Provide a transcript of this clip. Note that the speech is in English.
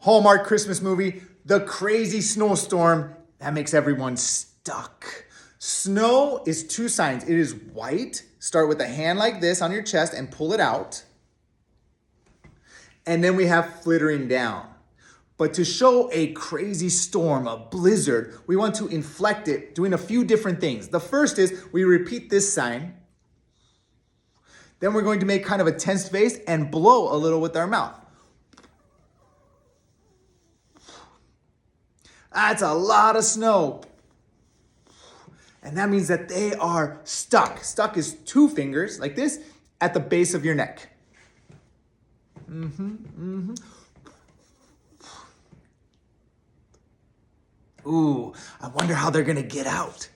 Hallmark Christmas movie, the crazy snowstorm that makes everyone stuck. Snow is two signs. It is white. Start with a hand like this on your chest and pull it out. And then we have flittering down. But to show a crazy storm, a blizzard, we want to inflect it doing a few different things. The first is we repeat this sign. Then we're going to make kind of a tense face and blow a little with our mouth. That's a lot of snow. And that means that they are stuck. Stuck is two fingers like this at the base of your neck. Ooh, I wonder how they're gonna get out.